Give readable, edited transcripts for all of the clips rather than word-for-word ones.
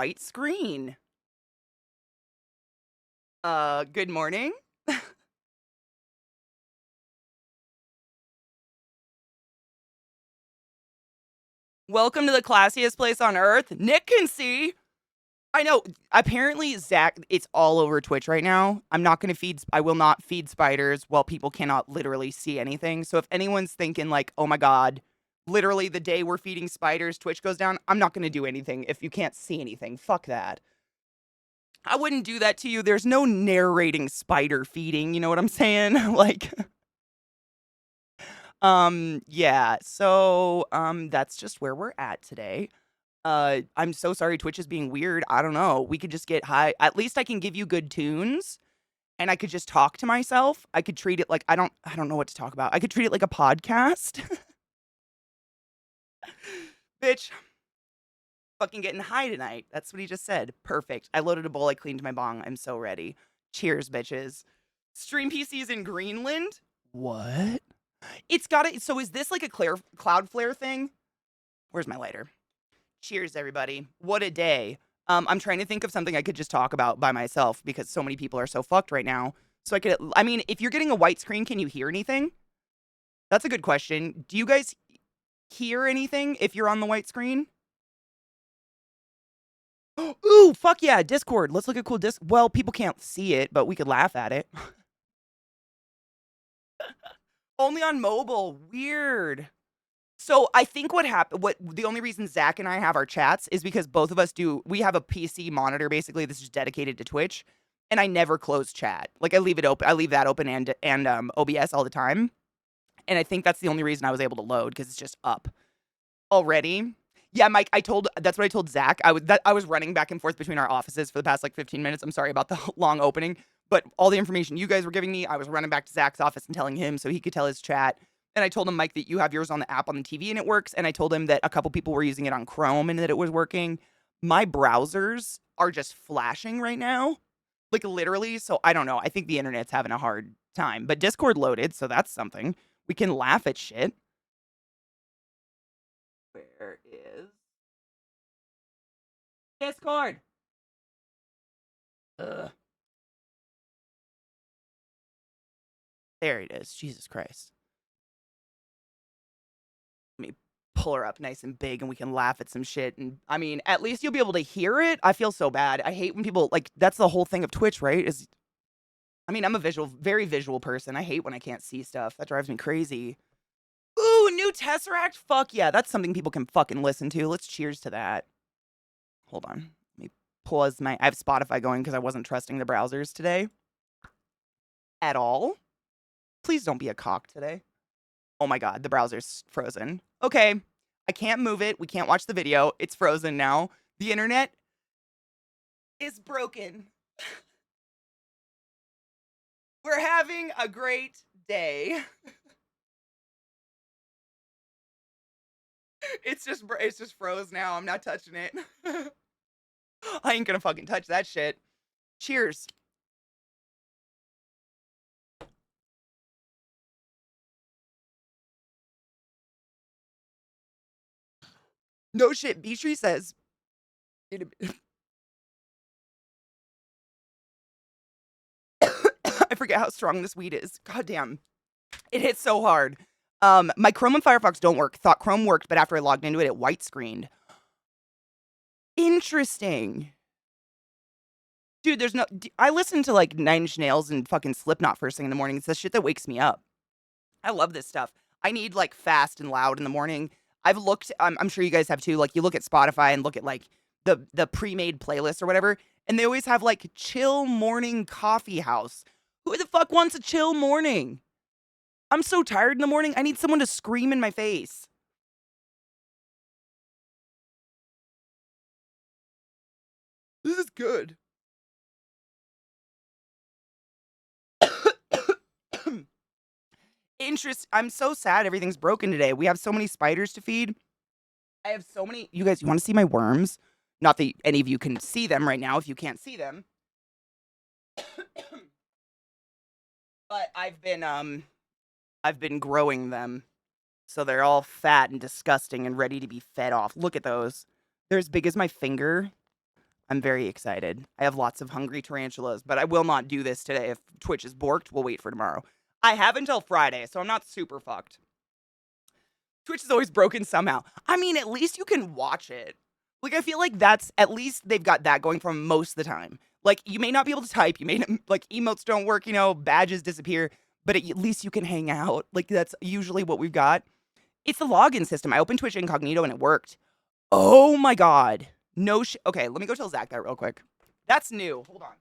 white screen. Good morning. Welcome to the classiest place on earth. Nick can see. I know. Apparently, Zach, it's all over Twitch right now. I will not feed spiders while people cannot literally see anything. So if anyone's thinking like, oh my God, literally the day we're feeding spiders, Twitch goes down, I'm not going to do anything if you can't see anything. Fuck that. I wouldn't do that to you. There's no narrating spider feeding. You know what I'm saying? Like, yeah. So, that's just where we're at today. I'm so sorry Twitch is being weird. I don't know. We could just get high. At least I can give you good tunes and I could just talk to myself. I could treat it like I don't know what to talk about. I could treat it like a podcast. Bitch, fucking getting high tonight. That's what he just said. Perfect. I loaded a bowl, I cleaned my bong. I'm so ready. Cheers, bitches. Stream PCs in Greenland? What? It's got it. So is this like a Cloudflare thing? Where's my lighter? Cheers, everybody. What a day. I'm trying to think of something I could just talk about by myself because so many people are so fucked right now. So I mean, if you're getting a white screen, can you hear anything? That's a good question. Do you guys hear anything if you're on the white screen? Ooh, fuck yeah, Discord. Let's look at cool Well, people can't see it, but we could laugh at it. Only on mobile. Weird. So I think what the only reason Zach and I have our chats is because both of us we have a PC monitor basically that's just dedicated to Twitch, and I never close chat. Like I leave it open. I leave that open and OBS all the time. And I think that's the only reason I was able to load because it's just up already. Yeah, Mike, that's what I told Zach. I was running back and forth between our offices for the past like 15 minutes. I'm sorry about the long opening, but all the information you guys were giving me, I was running back to Zach's office and telling him so he could tell his chat. And I told him, Mike, that you have yours on the app on the TV and it works. And I told him that a couple people were using it on Chrome and that it was working. My browsers are just flashing right now, like literally. So I don't know. I think the internet's having a hard time, but Discord loaded. So that's something. We can laugh at shit. Where is Discord? Ugh. There it is. Jesus Christ. Let me pull her up nice and big and we can laugh at some shit. And I mean, at least you'll be able to hear it. I feel so bad. I hate when people like that's the whole thing of Twitch, right? I'm a very visual person. I hate when I can't see stuff. That drives me crazy. Ooh, new Tesseract? Fuck yeah. That's something people can fucking listen to. Let's cheers to that. Hold on. Let me pause I have Spotify going because I wasn't trusting the browsers today. At all. Please don't be a cock today. Oh my God, the browser's frozen. Okay, I can't move it. We can't watch the video. It's frozen now. The internet is broken. We're having a great day. It's just froze now. I'm not touching it. I ain't gonna fucking touch that shit. Cheers. No shit. Beatree says. I forget how strong this weed is. God damn. It hits so hard. My Chrome and Firefox don't work. Thought Chrome worked, but after I logged into it, it white screened. Interesting. Dude, I listen to like Nine Inch Nails and fucking Slipknot first thing in the morning. It's the shit that wakes me up. I love this stuff. I need like fast and loud in the morning. I've looked, I'm sure you guys have too. Like you look at Spotify and look at like the pre-made playlist or whatever, and they always have like chill morning coffee house. Who the fuck wants a chill morning? I'm so tired in the morning. I need someone to scream in my face. This is good. I'm so sad everything's broken today. We have so many spiders to feed. I have so many. You guys, you want to see my worms? Not that any of you can see them right now if you can't see them. But I've been growing them. So they're all fat and disgusting and ready to be fed off. Look at those. They're as big as my finger. I'm very excited. I have lots of hungry tarantulas, but I will not do this today. If Twitch is borked, we'll wait for tomorrow. I have until Friday, so I'm not super fucked. Twitch is always broken somehow. I mean, at least you can watch it. Like, I feel like that's, at least they've got that going for most of the time. Like, you may not be able to type, you may not, like, emotes don't work, you know, badges disappear, but at least you can hang out. Like, that's usually what we've got. It's the login system. I opened Twitch incognito and it worked. Oh my God. No shit. Okay, let me go tell Zach that real quick. That's new. Hold on.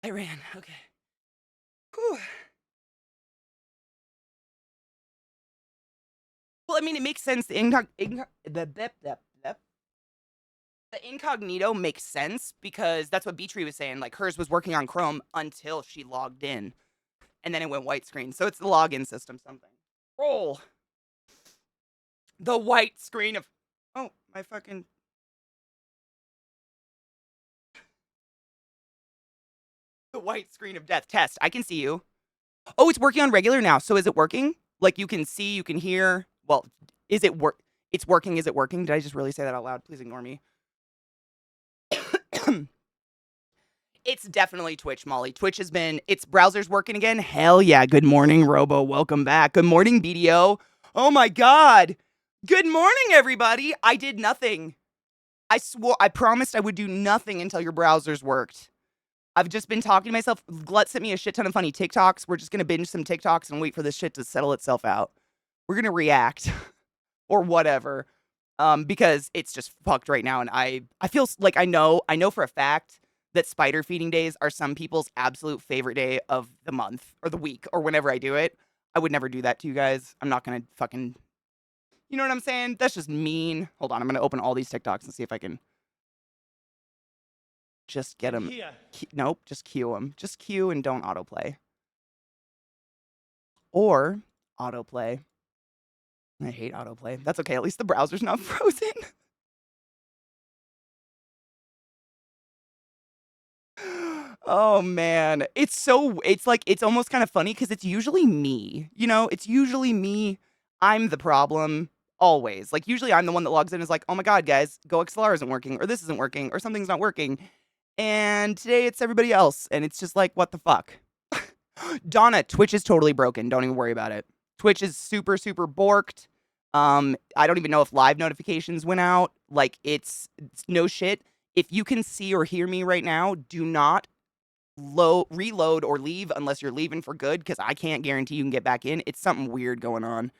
I ran. Okay. Whew. Well, I mean, it makes sense. The incognito makes sense because that's what Beatree was saying. Like, hers was working on Chrome until she logged in, and then it went white screen. So it's the login system something. Roll. The white screen of... Oh, my fucking... The white screen of death. Test. I can see you. Oh, it's working on regular now. So is it working? Like, you can see, you can hear. Well, is it work? It's working. Is it working? Did I just really say that out loud? Please ignore me. It's definitely Twitch, Molly. Twitch has been, its browser's working again. Hell yeah. Good morning, Robo. Welcome back. Good morning, BDO. Oh my God. Good morning, everybody. I did nothing. I promised I would do nothing until your browsers worked. I've just been talking to myself. Glut sent me a shit ton of funny TikToks. We're just going to binge some TikToks and wait for this shit to settle itself out. We're going to react or whatever. Because it's just fucked right now. And I feel like I know for a fact that spider feeding days are some people's absolute favorite day of the month or the week or whenever I do it. I would never do that to you guys. I'm not going to fucking, you know what I'm saying? That's just mean. Hold on. I'm going to open all these TikToks and see if I can just get them. Nope. Just queue them. Just queue and don't autoplay. Or autoplay. I hate autoplay. That's okay. At least the browser's not frozen. Oh man. It's like, it's almost kind of funny because it's usually me. You know, it's usually me. I'm the problem. Always. Like, usually I'm the one that logs in and is like, oh my God, guys, GoXLR isn't working, or this isn't working, or something's not working. And today it's everybody else. And it's just like, what the fuck? Donna, Twitch is totally broken. Don't even worry about it. Twitch is super, super borked. I don't even know if live notifications went out. Like, it's no shit. If you can see or hear me right now, do not reload or leave unless you're leaving for good, because I can't guarantee you can get back in. It's something weird going on.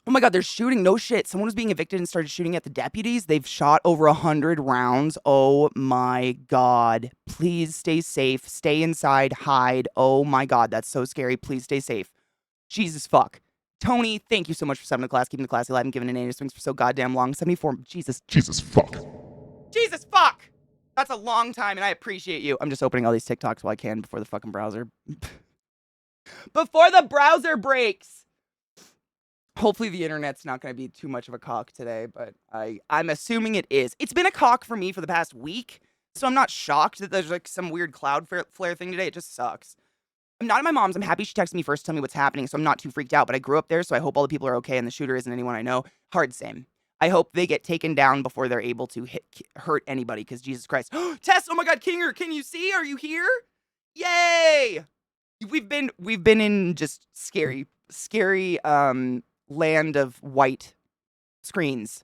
Oh my God, they're shooting. No shit. Someone was being evicted and started shooting at the deputies. They've shot over 100 rounds. Oh my God. Please stay safe. Stay inside. Hide. Oh my God, that's so scary. Please stay safe. Jesus fuck. Tony, thank you so much for subbing to class, keeping the class alive, and giving an A to swings for so goddamn long. 74. Jesus fuck. Jesus fuck. That's a long time, and I appreciate you. I'm just opening all these TikToks while I can before the fucking browser. Before the browser breaks. Hopefully the internet's not going to be too much of a cock today, but I'm assuming it is. It's been a cock for me for the past week, so I'm not shocked that there's like some weird cloud flare thing today. It just sucks. I'm not at my mom's. I'm happy she texted me first to tell me what's happening, so I'm not too freaked out, but I grew up there, so I hope all the people are okay and the shooter isn't anyone I know. Hard same. I hope they get taken down before they're able to hurt anybody, because Jesus Christ. Tess, oh my God, Kinger, can you see? Are you here? Yay! We've been in just scary land of white screens.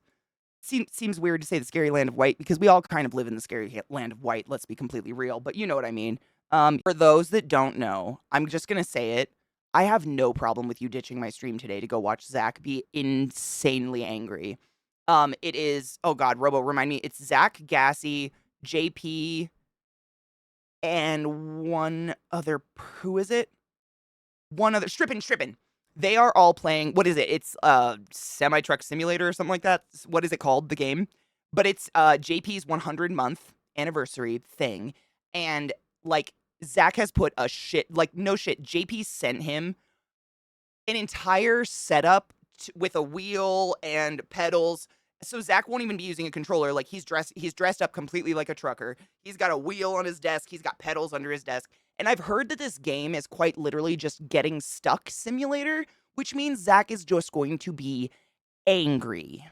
Seems weird to say the scary land of white, because we all kind of live in the scary land of white, let's be completely real, but you know what I mean. For those that don't know, I'm just gonna say it. I have no problem with you ditching my stream today to go watch Zach be insanely angry. It is, oh God, Robo, remind me, it's Zach, Gassy, JP, and one other, who is it? One other, Strippin'. They are all playing, what is it? It's Semi-Truck Simulator or something like that. What is it called, the game? But it's JP's 100-month anniversary thing. And, like, Zach has put a shit, like, no shit, JP sent him an entire setup with a wheel and pedals. So Zach won't even be using a controller. Like he's dressed up completely like a trucker. He's got a wheel on his desk. He's got pedals under his desk. And I've heard that this game is quite literally just getting stuck simulator, which means Zach is just going to be angry.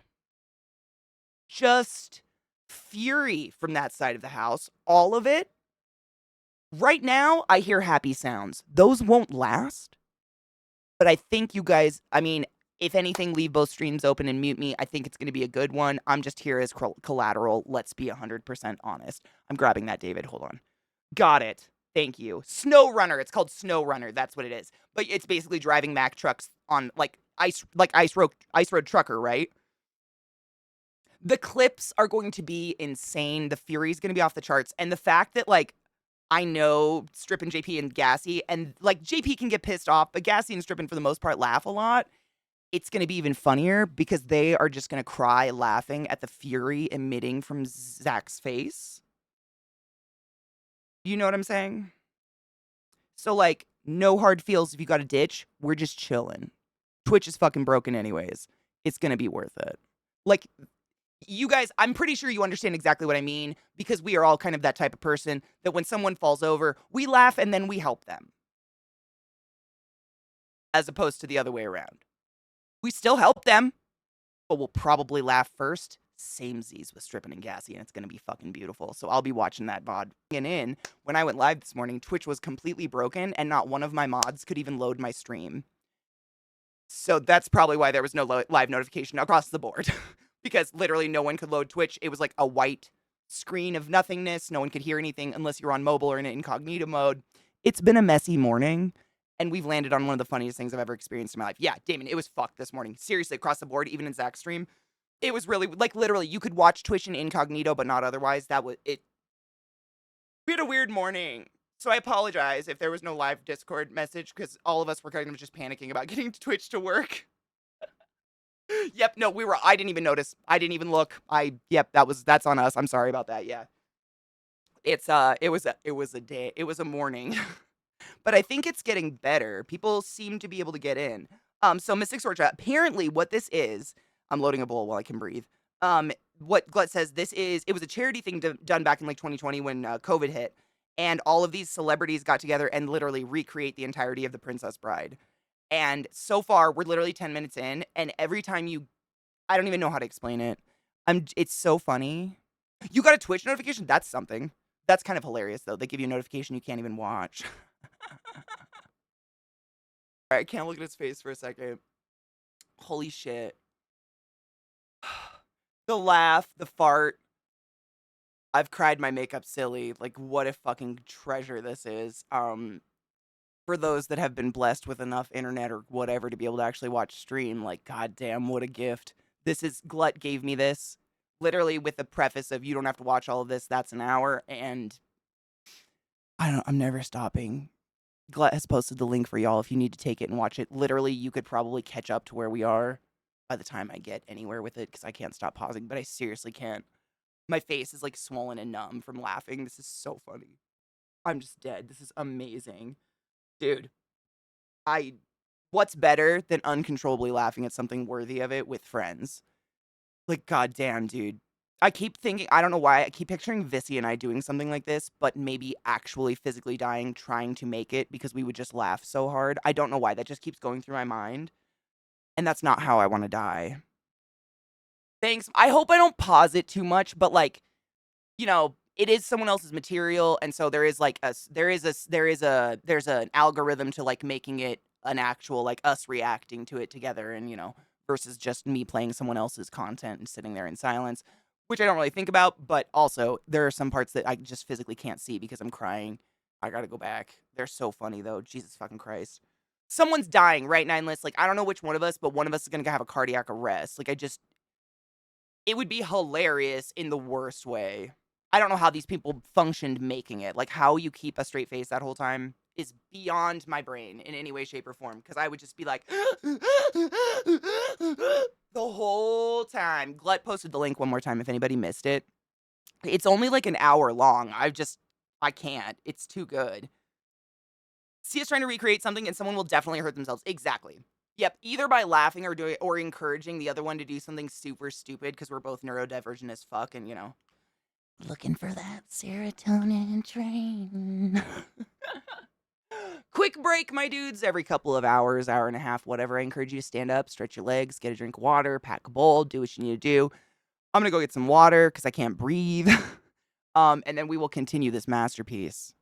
Just fury from that side of the house. All of it. Right now, I hear happy sounds. Those won't last. But I think you guys, I mean, if anything, leave both streams open and mute me. I think it's going to be a good one. I'm just here as collateral. Let's be 100% honest. I'm grabbing that, David. Hold on. Got it. Thank you. Snow Runner. It's called Snow Runner. That's what it is. But it's basically driving Mack trucks on like ice road trucker, right? The clips are going to be insane. The fury's going to be off the charts. And the fact that like I know Strippin' JP and Gassy, and like JP can get pissed off, but Gassy and Strippin' for the most part laugh a lot. It's going to be even funnier because they are just going to cry laughing at the fury emitting from Zach's face. You know what I'm saying? So, like, no hard feels if you got a ditch. We're just chilling. Twitch is fucking broken anyways. It's going to be worth it. Like, you guys, I'm pretty sure you understand exactly what I mean because we are all kind of that type of person that when someone falls over, we laugh and then we help them. As opposed to the other way around. We still help them, but we'll probably laugh first. Samesies with Strippin' and Gassy, and it's going to be fucking beautiful. So I'll be watching that VOD. And when I went live this morning, Twitch was completely broken, and not one of my mods could even load my stream. So that's probably why there was no live notification across the board. Because literally no one could load Twitch. It was like a white screen of nothingness. No one could hear anything unless you're on mobile or in incognito mode. It's been a messy morning, and we've landed on one of the funniest things I've ever experienced in my life. Yeah, Damon, it was fucked this morning. Seriously, across the board, even in Zach's stream. It was really, like, literally, you could watch Twitch in incognito, but not otherwise. That was it. We had a weird morning. So I apologize if there was no live Discord message, because all of us were kind of just panicking about getting Twitch to work. Yep, no, I didn't even notice. I didn't even look. Yep, that's on us. I'm sorry about that, yeah. It was a morning. But I think it's getting better. People seem to be able to get in. So Mystic Sword Chat, apparently what this is, I'm loading a bowl while I can breathe. What Glut says, it was a charity thing done back in like 2020 when COVID hit. And all of these celebrities got together and literally recreate the entirety of The Princess Bride. And so far, we're literally 10 minutes in. And every time I don't even know how to explain it. It's so funny. You got a Twitch notification? That's something. That's kind of hilarious, though. They give you a notification you can't even watch. I can't look at his face for a second. Holy shit. The laugh, the fart. I've cried my makeup silly. Like, what a fucking treasure this is. For those that have been blessed with enough internet or whatever to be able to actually watch stream, like, goddamn, what a gift. Glut gave me this. Literally with the preface of, you don't have to watch all of this, that's an hour, and I'm never stopping. Glut has posted the link for y'all if you need to take it and watch it. Literally, you could probably catch up to where we are by the time I get anywhere with it, because I can't stop pausing, but I seriously can't. My face is, like, swollen and numb from laughing. This is so funny. I'm just dead. This is amazing. Dude, what's better than uncontrollably laughing at something worthy of it with friends? Like, goddamn, dude. I keep thinking, I don't know why, I keep picturing Vissy and I doing something like this, but maybe actually physically dying trying to make it because we would just laugh so hard. I don't know why, that just keeps going through my mind. And that's not how I want to die. Thanks. I hope I don't pause it too much, but like, you know, it is someone else's material, and so there's an algorithm to like making it an actual like us reacting to it together, and you know, versus just me playing someone else's content and sitting there in silence, which I don't really think about. But also, there are some parts that I just physically can't see because I'm crying. I gotta go back. They're so funny though. Jesus fucking Christ. Someone's dying, right, Nineless? Like, I don't know which one of us, but one of us is gonna have a cardiac arrest. Like, it would be hilarious in the worst way. I don't know how these people functioned making it. Like, how you keep a straight face that whole time is beyond my brain in any way, shape, or form. Because I would just be like, the whole time. Glut posted the link one more time if anybody missed it. It's only like an hour long. I can't. It's too good. See us trying to recreate something and someone will definitely hurt themselves. Exactly. Yep, either by laughing or encouraging the other one to do something super stupid because we're both neurodivergent as fuck and, looking for that serotonin train. Quick break, my dudes. Every couple of hours, hour and a half, whatever. I encourage you to stand up, stretch your legs, get a drink of water, pack a bowl, do what you need to do. I'm going to go get some water because I can't breathe. And then we will continue this masterpiece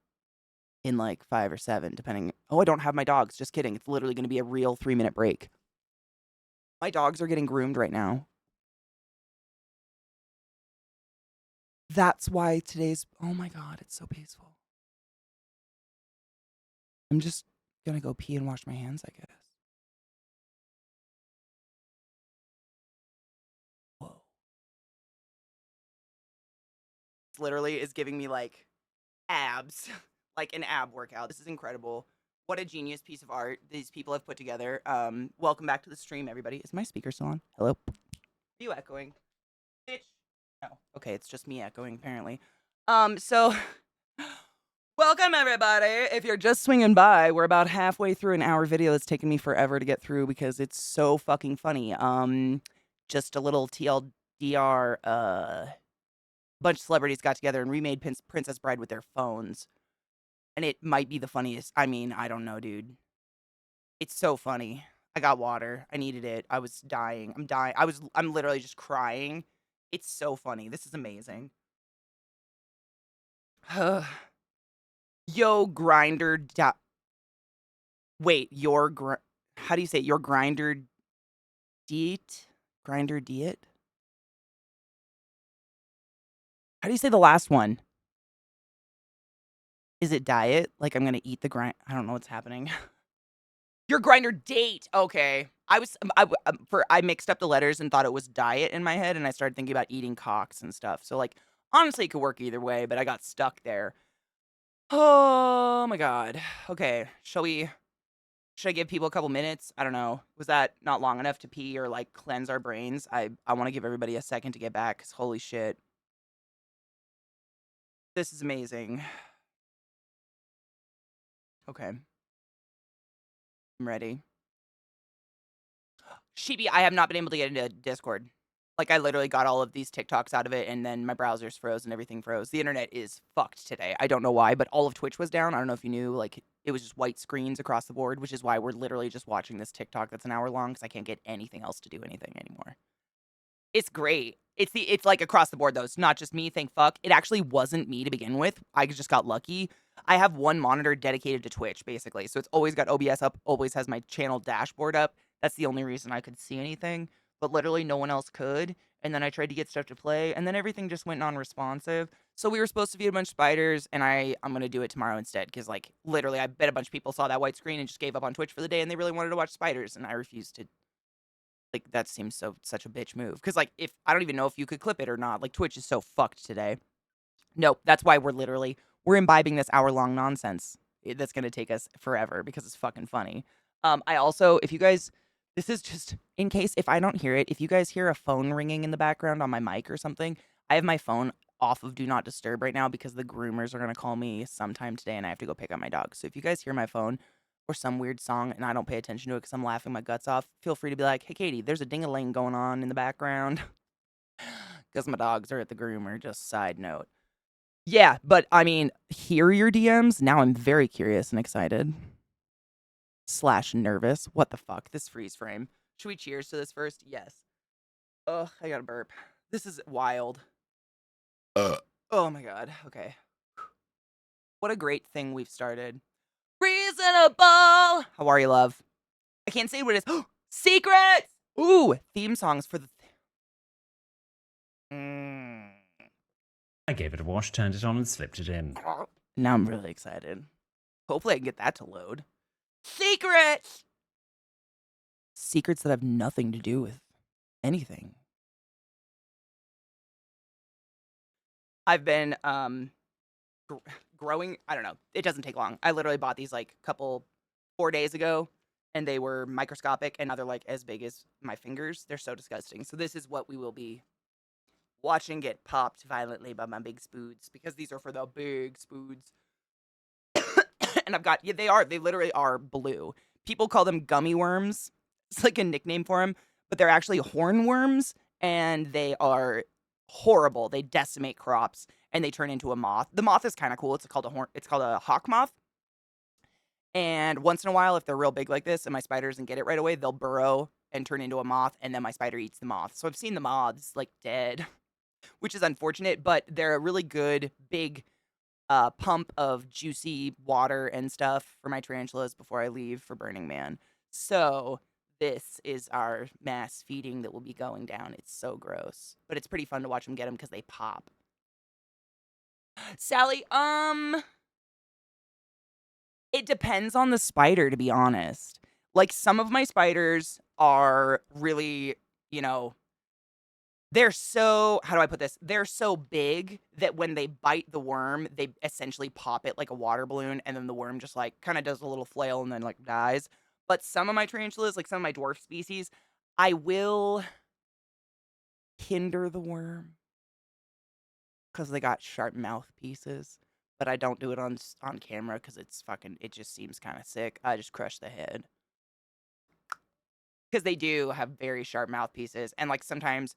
in like 5 or 7, depending. Oh, I don't have my dogs. Just kidding. It's literally going to be a real 3-minute break. My dogs are getting groomed right now. That's why today's. Oh my God, it's so peaceful. I'm just going to go pee and wash my hands, I guess. Whoa. This literally is giving me like abs, like an ab workout. This is incredible. What a genius piece of art these people have put together. Welcome back to the stream, everybody. Is my speaker still on? Hello? Are you echoing? Bitch. No. Okay, it's just me echoing, apparently. So welcome, everybody. If you're just swinging by, we're about halfway through an hour video that's taken me forever to get through because it's so fucking funny. Just a little TLDR, a bunch of celebrities got together and remade Princess Bride with their phones. And it might be the funniest. I mean, I don't know, dude. It's so funny. I got water. I needed it. I was dying. I'm dying. I'm literally just crying. It's so funny. This is amazing. Yo, grinder. Wait, how do you say it? Your grinder diet? Grinder diet? How do you say the last one? Is it diet? Like I'm gonna eat the grind. I don't know what's happening. Your grinder date. Okay. I mixed up the letters and thought it was diet in my head, and I started thinking about eating cocks and stuff. So like, honestly, it could work either way, but I got stuck there. Oh my God. Okay. Should I give people a couple minutes? I don't know. Was that not long enough to pee or like cleanse our brains? I want to give everybody a second to get back because holy shit. This is amazing. Okay. I'm ready. Shibi, I have not been able to get into Discord. Like, I literally got all of these TikToks out of it, and then my browsers froze and everything froze. The internet is fucked today. I don't know why, but all of Twitch was down. I don't know if you knew. Like, it was just white screens across the board, which is why we're literally just watching this TikTok that's an hour long because I can't get anything else to do anything anymore. It's great. It's like across the board though. It's not just me, thank fuck. It actually wasn't me to begin with. I just got lucky. I have one monitor dedicated to Twitch, basically. So it's always got OBS up, always has my channel dashboard up. That's the only reason I could see anything. But literally no one else could. And then I tried to get stuff to play, and then everything just went non-responsive. So we were supposed to feed a bunch of spiders, and I'm gonna do it tomorrow instead. Because like literally I bet a bunch of people saw that white screen and just gave up on Twitch for the day, and they really wanted to watch spiders, and I refused to. Like, that seems such a bitch move. Because, like, if I don't even know if you could clip it or not. Like, Twitch is so fucked today. Nope, that's why we're imbibing this hour-long nonsense that's going to take us forever because it's fucking funny. I also, if you guys, this is just in case if I don't hear it, if you guys hear a phone ringing in the background on my mic or something, I have my phone off of Do Not Disturb right now because the groomers are going to call me sometime today and I have to go pick up my dog. So if you guys hear my phone or some weird song and I don't pay attention to it because I'm laughing my guts off, feel free to be like, hey, Katie, there's a ding-a-ling going on in the background because my dogs are at the groomer, just side note. Yeah, but I mean, hear your DMs. Now I'm very curious and excited. / nervous. What the fuck? This freeze frame. Should we cheers to this first? Yes. Ugh, I gotta burp. This is wild. Oh my God. Okay. What a great thing we've started. Reasonable. How are you, love? I can't say what it is. Secrets! Ooh, theme songs for the. I gave it a wash, turned it on, and slipped it in. Now I'm really excited. Hopefully I can get that to load. Secrets! Secrets that have nothing to do with anything. I've been growing. I don't know. It doesn't take long. I literally bought these like 4 days ago, and they were microscopic, and now they're like as big as my fingers. They're so disgusting. So this is what we will be watching get popped violently by my big spoods because these are for the big spoods. And I've got, yeah, they literally are blue. People call them gummy worms. It's like a nickname for them, but they're actually hornworms, and they are horrible. They decimate crops, and they turn into a moth. The moth is kind of cool. It's called a hawk moth. And once in a while, if they're real big like this, and my spider doesn't get it right away, they'll burrow and turn into a moth, and then my spider eats the moth. So I've seen the moths like dead, which is unfortunate, but they're a really good big pump of juicy water and stuff for my tarantulas before I leave for Burning Man. So this is our mass feeding that will be going down. It's so gross, but it's pretty fun to watch them get them because they pop. Sally, it depends on the spider, to be honest. Like, some of my spiders are really, you know, they're so, how do I put this? They're so big that when they bite the worm, they essentially pop it like a water balloon, and then the worm just like kind of does a little flail and then like dies. But some of my tarantulas, like some of my dwarf species, I will hinder the worm because they got sharp mouthpieces. But I don't do it on camera because it just seems kind of sick. I just crush the head because they do have very sharp mouthpieces, and like sometimes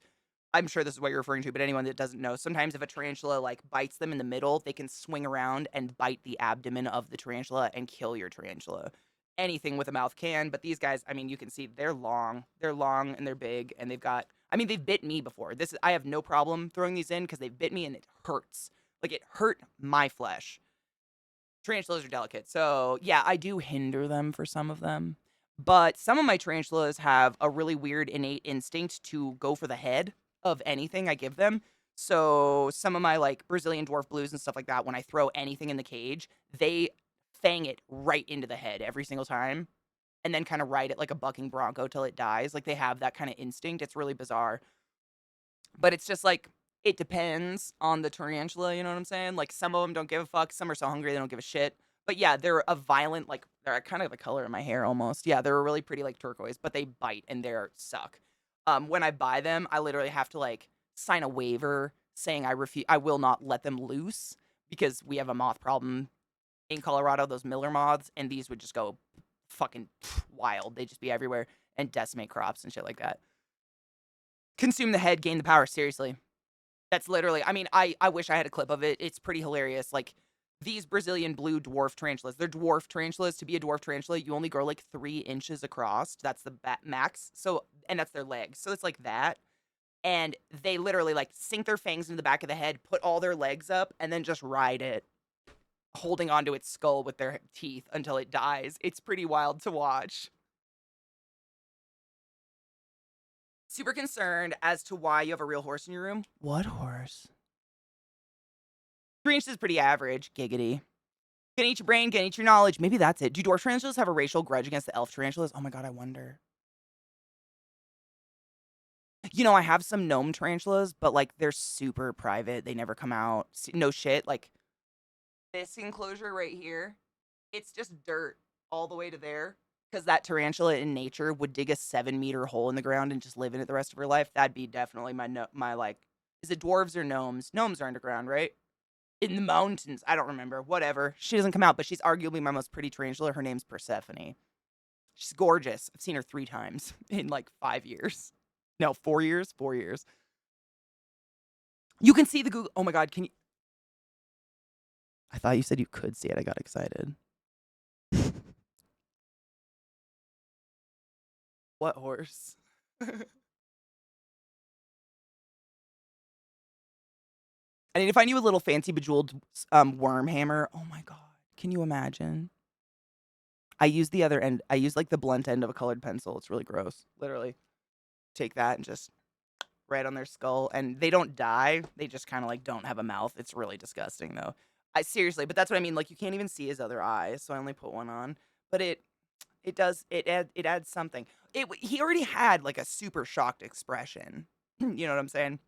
I'm sure this is what you're referring to, but anyone that doesn't know, sometimes if a tarantula like bites them in the middle, they can swing around and bite the abdomen of the tarantula and kill your tarantula. Anything with a mouth can, but these guys, I mean, you can see they're long. They're long and they're big, and they've bit me before. I have no problem throwing these in because they've bit me and it hurts. Like, it hurt my flesh. Tarantulas are delicate. So, yeah, I do hinder them for some of them. But some of my tarantulas have a really weird innate instinct to go for the head of anything I give them. So some of my like Brazilian dwarf blues and stuff like that, when I throw anything in the cage, they fang it right into the head every single time and then kind of ride it like a bucking bronco till it dies. Like, they have that kind of instinct. It's really bizarre. But it's just like, it depends on the tarantula, you know what I'm saying? Like, some of them don't give a fuck. Some are so hungry they don't give a shit. But yeah, they're a violent, like, they're kind of the color of my hair almost. Yeah, they're a really pretty, like, turquoise, but they bite and they're suck. When I buy them, I literally have to, like, sign a waiver saying I will not let them loose because we have a moth problem in Colorado, those Miller moths, and these would just go fucking wild. They'd just be everywhere and decimate crops and shit like that. Consume the head, gain the power. Seriously. That's literally, I mean, I wish I had a clip of it. It's pretty hilarious. Like, these Brazilian blue dwarf tarantulas, they're dwarf tarantulas. To be a dwarf tarantula, you only grow like 3 inches across. That's the max. So, and that's their legs. So it's like that. And they literally like sink their fangs into the back of the head, put all their legs up, and then just ride it, holding onto its skull with their teeth until it dies. It's pretty wild to watch. Super concerned as to why you have a real horse in your room. What horse? 3 inches is pretty average. Giggity. Gonna eat your brain, gonna eat your knowledge. Maybe that's it. Do dwarf tarantulas have a racial grudge against the elf tarantulas? Oh my god, I wonder. You know, I have some gnome tarantulas, but like, they're super private. They never come out. No shit. Like, this enclosure right here, it's just dirt all the way to there. Because that tarantula in nature would dig a 7-meter hole in the ground and just live in it the rest of her life. That'd be definitely my like, is it dwarves or gnomes? Gnomes are underground, right? In the mountains. I don't remember. Whatever. She doesn't come out, but she's arguably my most pretty tarantula. Her name's Persephone. She's gorgeous. I've seen her 3 times in like 5 years. No, 4 years. 4 years. You can see the Google. Oh my god, can you? I thought you said you could see it. I got excited. What horse? I need to find you a little fancy bejeweled worm hammer. Oh my god. Can you imagine? I use the other end. I use like the blunt end of a colored pencil. It's really gross. Literally. Take that and just right on their skull. And they don't die. They just kind of like don't have a mouth. It's really disgusting though. I seriously, but that's what I mean. Like, you can't even see his other eyes, so I only put one on. But it adds something. He already had like a super shocked expression. You know what I'm saying?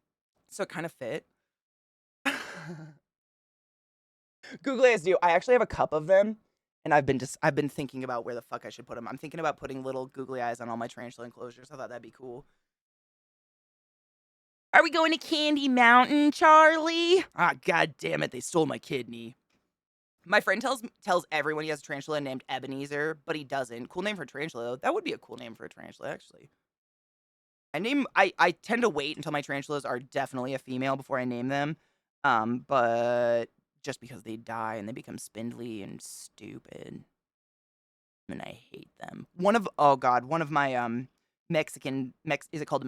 So it kind of fit. Googly eyes do. I actually have a cup of them, and I've been thinking about where the fuck I should put them. I'm thinking about putting little googly eyes on all my tarantula enclosures. I thought that'd be cool. Are we going to Candy Mountain, Charlie? Ah, god damn it, they stole my kidney. My friend tells everyone he has a tarantula named Ebenezer, but he doesn't. Cool name for a tarantula, though. That would be a cool name for a tarantula, actually. I tend to wait until my tarantulas are definitely a female before I name them. But just because they die and they become spindly and stupid. And I hate them. One of my is it called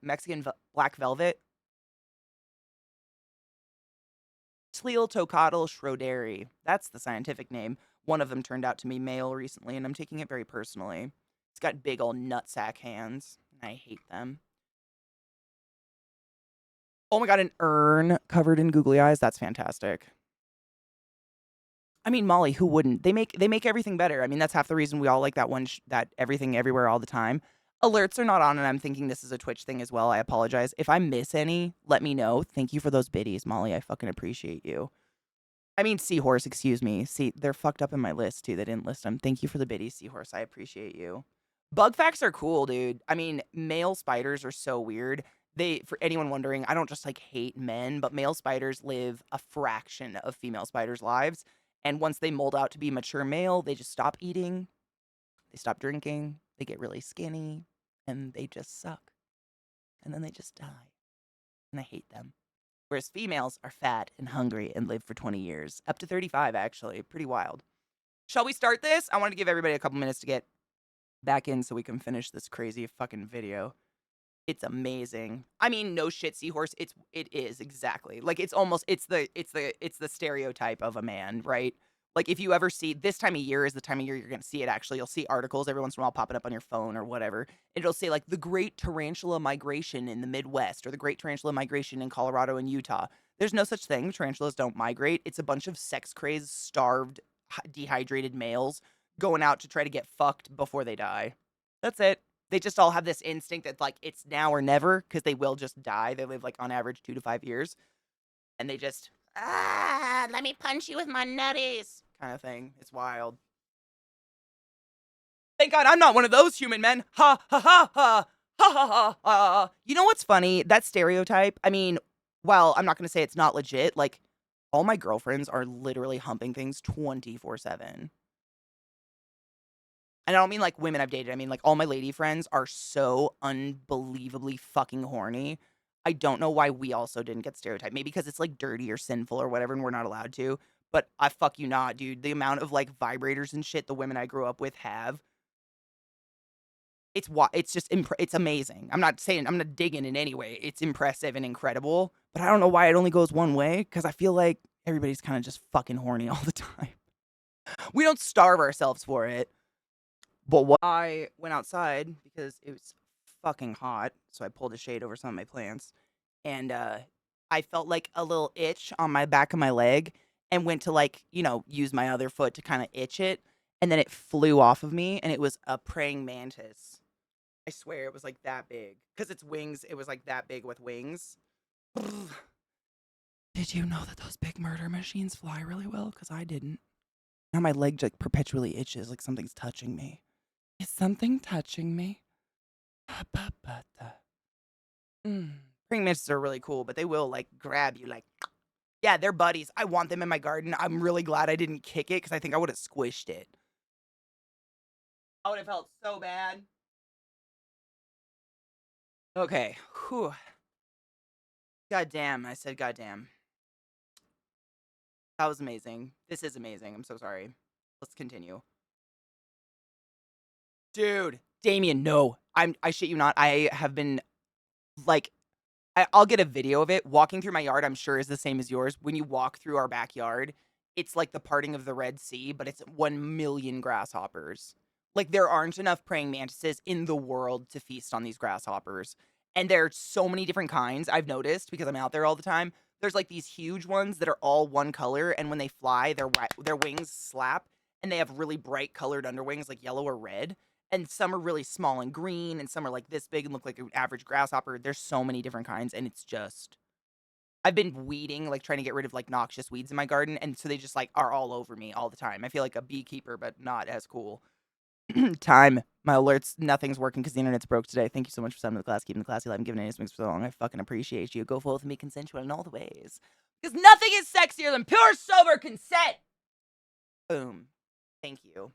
Mexican black velvet? Tleiltocatl schroderi. That's the scientific name. One of them turned out to be male recently, and I'm taking it very personally. It's got big old nutsack hands, and I hate them. Oh my god, an urn covered in googly eyes. That's fantastic. I mean, Molly, who wouldn't? They make everything better. I mean, that's half the reason we all like that one that everything everywhere all the time. Alerts are not on, and I'm thinking this is a Twitch thing as well. I apologize. If I miss any, let me know. Thank you for those biddies, Molly. I fucking appreciate you. I mean, Seahorse, excuse me. See, they're fucked up in my list, too. They didn't list them. Thank you for the biddies, Seahorse. I appreciate you. Bug facts are cool, dude. I mean, male spiders are so weird. For anyone wondering, I don't just, like, hate men, but male spiders live a fraction of female spiders' lives. And once they mold out to be mature male, they just stop eating. They stop drinking. They get really skinny. And they just suck. And then they just die. And I hate them. Whereas females are fat and hungry and live for 20 years. Up to 35, actually. Pretty wild. Shall we start this? I wanted to give everybody a couple minutes to get back in so we can finish this crazy fucking video. It's amazing. I mean, no shit, Seahorse. It is exactly. Like it's the stereotype of a man, right? Like if you ever see this time of year is the time of year you're gonna see it actually. You'll see articles every once in a while popping up on your phone or whatever. It'll say like the great tarantula migration in the Midwest or the great tarantula migration in Colorado and Utah. There's no such thing. Tarantulas don't migrate. It's a bunch of sex crazed, starved, dehydrated males going out to try to get fucked before they die. That's it. They just all have this instinct that, like, it's now or never because they will just die. They live, like, on average 2 to 5 years. And they just, let me punch you with my nutties kind of thing. It's wild. Thank God I'm not one of those human men. Ha, ha, ha, ha. Ha, ha, ha, ha. You know what's funny? That stereotype, I mean, well, I'm not going to say it's not legit. Like, all my girlfriends are literally humping things 24/7. And I don't mean like women I've dated. I mean like all my lady friends are so unbelievably fucking horny. I don't know why we also didn't get stereotyped. Maybe because it's like dirty or sinful or whatever and we're not allowed to. But I fuck you not, dude. The amount of like vibrators and shit the women I grew up with have. It's just it's amazing. I'm not digging in any way. It's impressive and incredible. But I don't know why it only goes one way because I feel like everybody's kind of just fucking horny all the time. We don't starve ourselves for it. But what I went outside because it was fucking hot, so I pulled a shade over some of my plants, and I felt like a little itch on my back of my leg, and went to like use my other foot to kind of itch it, and then it flew off of me, and it was a praying mantis. I swear it was like that big because its wings. It was like that big with wings. Did you know that those big murder machines fly really well? Because I didn't. Now my leg like perpetually itches, like something's touching me. Is something touching me? Praying mantises are really cool, but they will like grab you like, yeah, they're buddies. I want them in my garden. I'm really glad I didn't kick it because I think I would have squished it. I would have felt so bad. Okay. Whew. Goddamn. I said goddamn. That was amazing. This is amazing. I'm so sorry. Let's continue. Dude, Damien, no. I shit you not. I have been like I'll get a video of it. Walking through my yard, I'm sure is the same as yours. When you walk through our backyard, it's like the parting of the Red Sea, but it's 1,000,000 grasshoppers. Like there aren't enough praying mantises in the world to feast on these grasshoppers. And there are so many different kinds I've noticed because I'm out there all the time. There's like these huge ones that are all one color, and when they fly, their wings slap, and they have really bright colored underwings like yellow or red. And some are really small and green, and some are like this big and look like an average grasshopper. There's so many different kinds, and it's just I've been weeding, like trying to get rid of like noxious weeds in my garden, and so they just like are all over me all the time. I feel like a beekeeper, but not as cool. Time. My alerts, nothing's working because the internet's broke today. Thank you so much for sending the class, keeping the classy alive, and giving any swings for so long. I fucking appreciate you. Go forth and be consensual in all the ways. Because nothing is sexier than pure, sober consent. Boom. Thank you.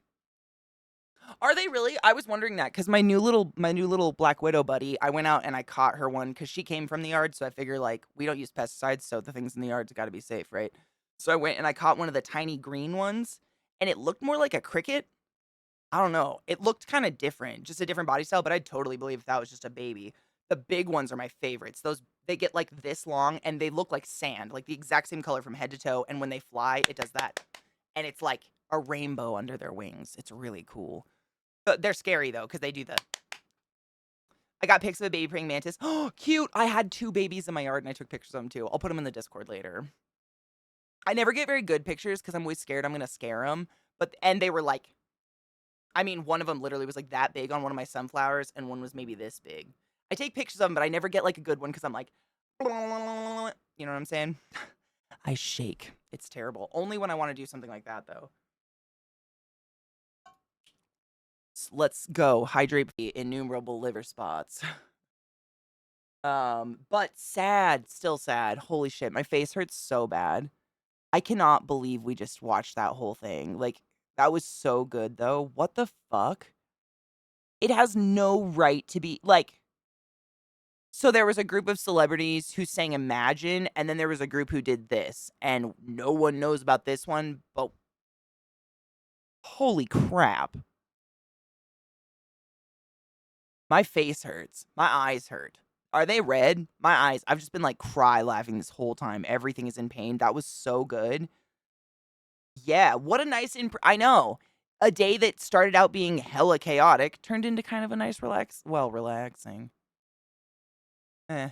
Are they really? I was wondering that because my new little Black Widow buddy, I went out and I caught her one because she came from the yard. So I figure like we don't use pesticides, so the things in the yard's got to be safe, right? So I went and I caught one of the tiny green ones, and it looked more like a cricket. I don't know. It looked kind of different, just a different body style, but I'd totally believe if that was just a baby. The big ones are my favorites. Those they get like this long and they look like sand, like the exact same color from head to toe. And when they fly, it does that, and it's like a rainbow under their wings. It's really cool. They're scary though, because they do the. I got pics of a baby praying mantis. Oh, cute! I had 2 babies in my yard, and I took pictures of them too. I'll put them in the Discord later. I never get very good pictures because I'm always scared I'm gonna scare them. And they were like, I mean, one of them literally was like that big on one of my sunflowers, and one was maybe this big. I take pictures of them, but I never get like a good one because I'm like, you know what I'm saying? I shake. It's terrible. Only when I want to do something like that though. Let's go. Hydrate innumerable liver spots. But sad, still sad. Holy shit, my face hurts so bad. I cannot believe we just watched that whole thing. Like, that was so good though. What the fuck? It has no right to be like. So there was a group of celebrities who sang Imagine, and then there was a group who did this, and no one knows about this one, but holy crap. My face hurts. My eyes hurt. Are they red? My eyes. I've just been like cry laughing this whole time. Everything is in pain. That was so good. Yeah, what a nice I know. A day that started out being hella chaotic turned into kind of a nice relaxing. Eh,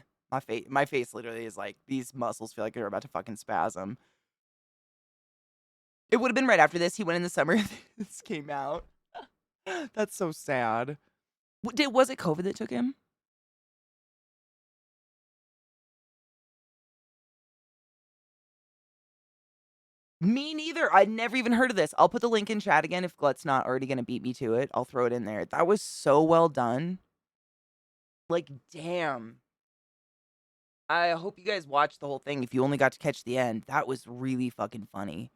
my face literally is like these muscles feel like they're about to fucking spasm. It would have been right after this. He went in the summer. This came out. That's so sad. Was it COVID that took him? Me neither. I'd never even heard of this. I'll put the link in chat again if Glut's not already going to beat me to it. I'll throw it in there. That was so well done. Like, damn. I hope you guys watched the whole thing if you only got to catch the end. That was really fucking funny.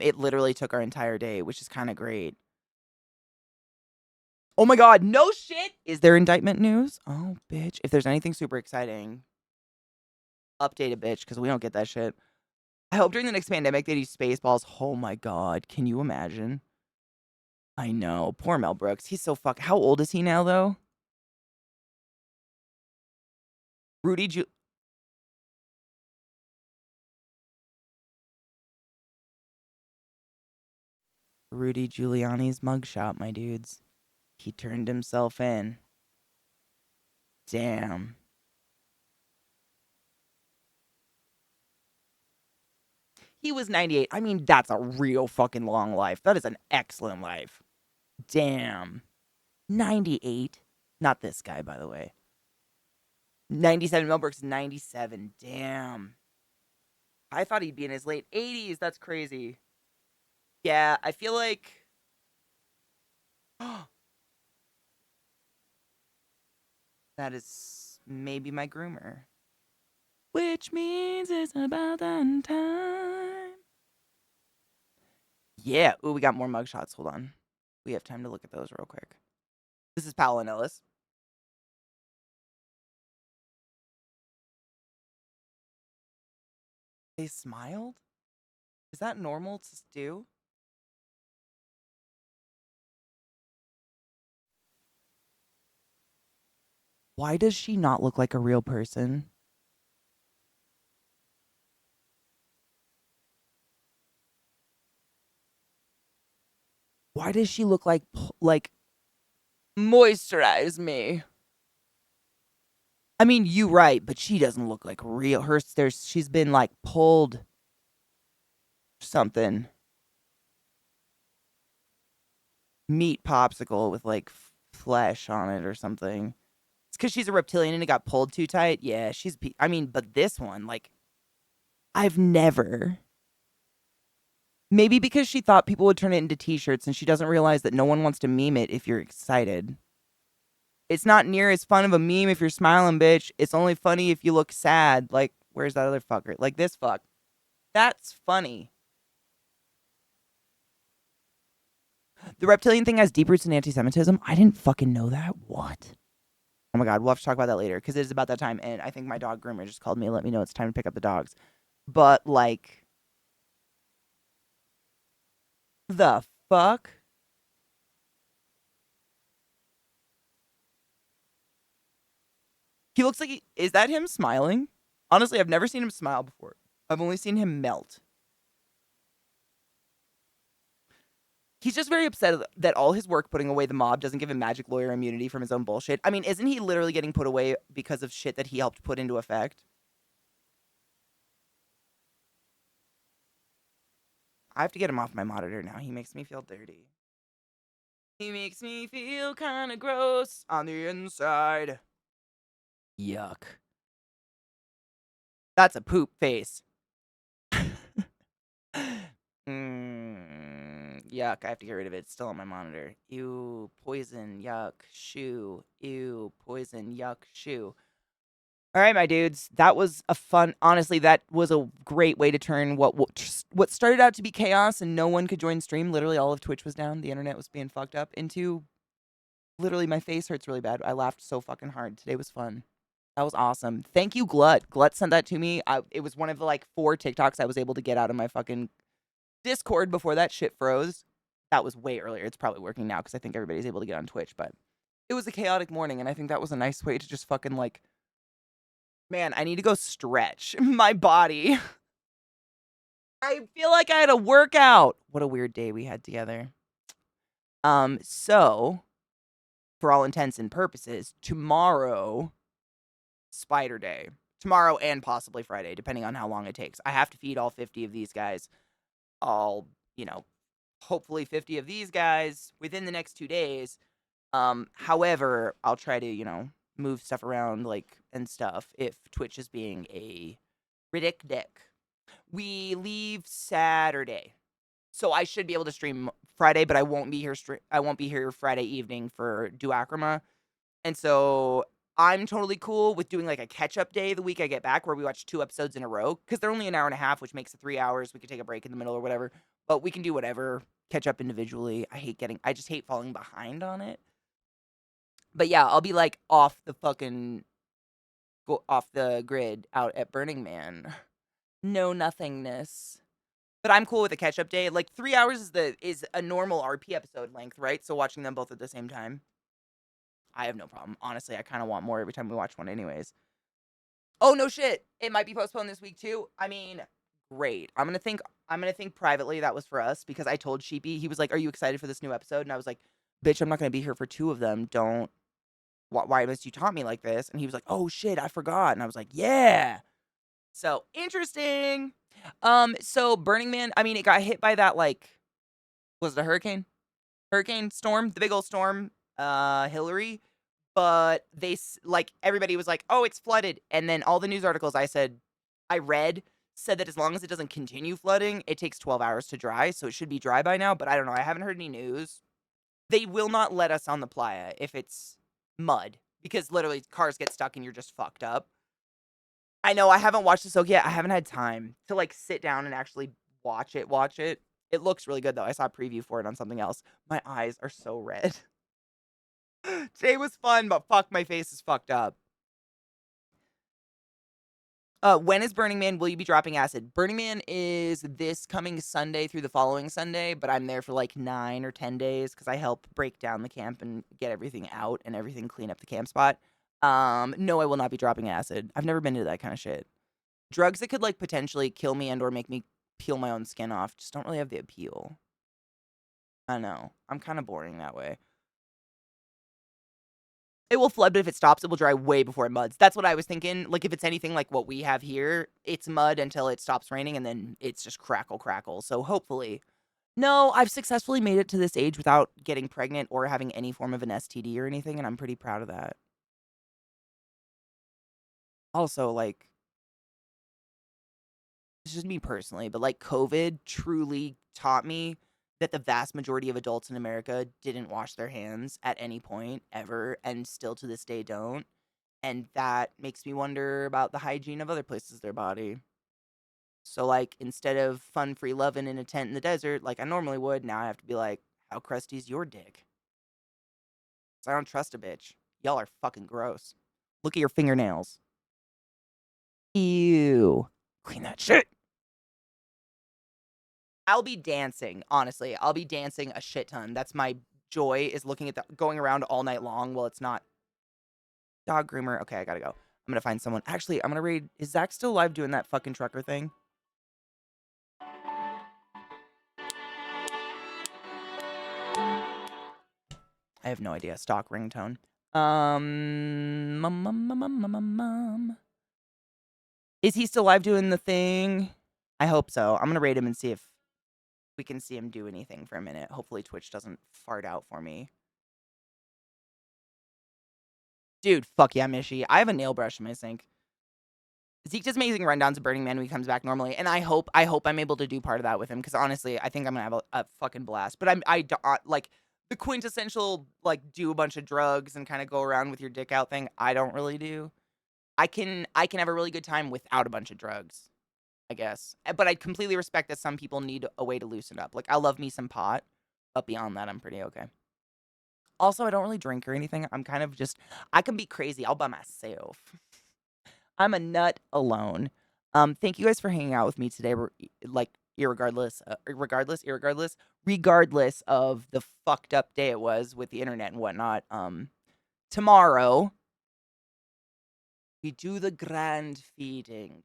It literally took our entire day, which is kind of great. Oh my god, no shit! Is there indictment news? Oh, bitch. If there's anything super exciting, update a bitch, because we don't get that shit. I hope during the next pandemic they do Spaceballs. Oh my god, can you imagine? I know. Poor Mel Brooks. He's so How old is he now, though? Rudy Giuliani's mugshot, my dudes. He turned himself in. Damn. He was 98. I mean, that's a real fucking long life. That is an excellent life. Damn. 98. Not this guy, by the way. 97. Mel Brooks, 97. Damn. I thought he'd be in his late 80s. That's crazy. Yeah, I feel like. That is maybe my groomer. Which means it's about that time. Yeah. Ooh, we got more mugshots. Hold on. We have time to look at those real quick. This is Powell and Ellis. They smiled? Is that normal to do? Why does she not look like a real person? Why does she look like moisturize me? I mean, you right, but she doesn't look like real. She's been like pulled something. Meat popsicle with like flesh on it or something. It's because she's a reptilian and it got pulled too tight. Yeah, I mean, but this one, like, I've never. Maybe because she thought people would turn it into t-shirts and she doesn't realize that no one wants to meme it if you're excited. It's not near as fun of a meme if you're smiling, bitch. It's only funny if you look sad. Like, where's that other fucker? Like this fuck. That's funny. The reptilian thing has deep roots in anti-Semitism. I didn't fucking know that. What? Oh my god, we'll have to talk about that later because it is about that time, and I think my dog groomer just called me and let me know it's time to pick up the dogs. But like, the fuck? He looks like is that him smiling? Honestly, I've never seen him smile before. I've only seen him melt. He's just very upset that all his work putting away the mob doesn't give him magic lawyer immunity from his own bullshit. I mean, isn't he literally getting put away because of shit that he helped put into effect? I have to get him off my monitor now. He makes me feel dirty. He makes me feel kind of gross on the inside. Yuck. That's a poop face. Yuck, I have to get rid of it. It's still on my monitor. Ew, poison, yuck, shoe. Ew, poison, yuck, shoe. All right, my dudes. That was a fun. Honestly, that was a great way to turn what started out to be chaos and no one could join stream. Literally, all of Twitch was down. The internet was being fucked up. Into literally, my face hurts really bad. I laughed so fucking hard. Today was fun. That was awesome. Thank you, Glut. Glut sent that to me. It was one of the like 4 TikToks I was able to get out of my fucking Discord before that shit froze. That was way earlier. It's probably working now because I think everybody's able to get on Twitch. But it was a chaotic morning, and I think that was a nice way to just fucking like, man, I need to go stretch my body. I feel like I had a workout. What a weird day we had together. So for all intents and purposes, tomorrow, Spider Day. Tomorrow and possibly Friday, depending on how long it takes. I have to feed all 50 of these guys. All, hopefully 50 of these guys within the next 2 days. However, I'll try to, move stuff around and stuff if Twitch is being a ridic dick. We leave Saturday. So I should be able to stream Friday, but I won't be here I won't be here Friday evening for Duakrama. And so I'm totally cool with doing a catch-up day the week I get back where we watch 2 episodes in a row because they're only an hour and a half, which makes it 3 hours. We could take a break in the middle or whatever, but we can do whatever, catch up individually. I just hate falling behind on it. But yeah, I'll be off the grid out at Burning Man. No nothingness. But I'm cool with a catch-up day. 3 hours is a normal RP episode length, right? So watching them both at the same time, I have no problem. Honestly, I kind of want more every time we watch one anyways. Oh, no shit. It might be postponed this week too. I mean, great. I'm going to think privately that was for us because I told Sheepy, he was like, "Are you excited for this new episode?" And I was like, "Bitch, I'm not going to be here for 2 of them. Why must you taunt me like this?" And he was like, "Oh shit, I forgot." And I was like, "Yeah." So, interesting. So Burning Man, I mean, it got hit by that was it a hurricane? Hurricane storm, the big old storm, Hillary. But everybody was like, "Oh, it's flooded." And then all the news articles I read said that as long as it doesn't continue flooding, it takes 12 hours to dry. So it should be dry by now, but I don't know. I haven't heard any news. They will not let us on the playa if it's mud because literally cars get stuck and you're just fucked up. I know I haven't watched the soak yet. I haven't had time to sit down and actually watch it. It looks really good though. I saw a preview for it on something else. My eyes are so red. Today was fun, but fuck, my face is fucked up. When is Burning Man? Will you be dropping acid? Burning Man is this coming Sunday through the following Sunday, but I'm there for 9 or 10 days because I help break down the camp and get everything out and everything clean up the camp spot. No, I will not be dropping acid. I've never been into that kind of shit. Drugs that could potentially kill me and or make me peel my own skin off just don't really have the appeal. I know. I'm kind of boring that way. It will flood, but if it stops, it will dry way before it muds. That's what I was thinking. If it's anything like what we have here, it's mud until it stops raining, and then it's just crackle. So hopefully. No, I've successfully made it to this age without getting pregnant or having any form of an STD or anything, and I'm pretty proud of that. Also, this is just me personally, but COVID truly taught me that the vast majority of adults in America didn't wash their hands at any point ever and still to this day don't. And that makes me wonder about the hygiene of other places their body. So instead of fun free loving in a tent in the desert like I normally would, now I have to be How crusty's your dick? 'Cause I don't trust a bitch. Y'all are fucking gross. Look at your fingernails. Ew. Clean that shit. I'll be dancing, honestly. I'll be dancing a shit ton. That's my joy, is looking at the going around all night long. Well, it's not dog groomer. Okay, I gotta go. I'm gonna find someone. Actually, I'm gonna raid. Is Zach still alive doing that fucking trucker thing? I have no idea. Stock ringtone. Is he still live doing the thing? I hope so. I'm gonna raid him and see if we can see him do anything for a minute. Hopefully Twitch doesn't fart out for me. Dude, fuck yeah, Mishy. I have a nail brush in my sink. Zeke does amazing rundowns of Burning Man when he comes back normally, and I hope I'm able to do part of that with him, because honestly, I think I'm gonna have a fucking blast. But like the quintessential like do a bunch of drugs and kind of go around with your dick out thing. I don't really do. I can have a really good time without a bunch of drugs, I guess. But I completely respect that some people need a way to loosen up. Like I love me some pot, but beyond that, I'm pretty okay. Also, I don't really drink or anything. I'm kind of just I can be crazy all by myself. I'm a nut alone. Thank you guys for hanging out with me today. Like, regardless of the fucked up day it was with the internet and whatnot. Tomorrow we do the grand feeding.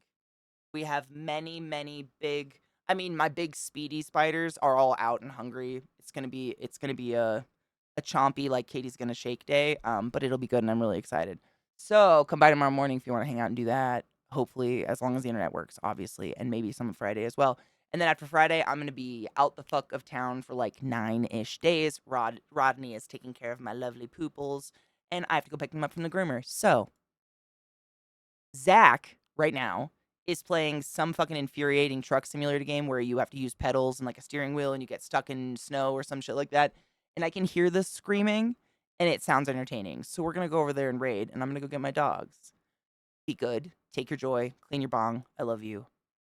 We have many, many big. I mean, my big speedy spiders are all out and hungry. It's gonna be a chompy like Katie's gonna shake day. But it'll be good, and I'm really excited. So come by tomorrow morning if you want to hang out and do that. Hopefully, as long as the internet works, obviously, and maybe some Friday as well. And then after Friday, I'm gonna be out the fuck of town for like 9-ish days. Rodney is taking care of my lovely pooples, and I have to go pick them up from the groomer. So Zach right now is playing some fucking infuriating truck simulator game where you have to use pedals and like a steering wheel and you get stuck in snow or some shit like that. And I can hear the screaming and it sounds entertaining. So we're gonna go over there and raid, and I'm gonna go get my dogs. Be good. Take your joy. Clean your bong. I love you.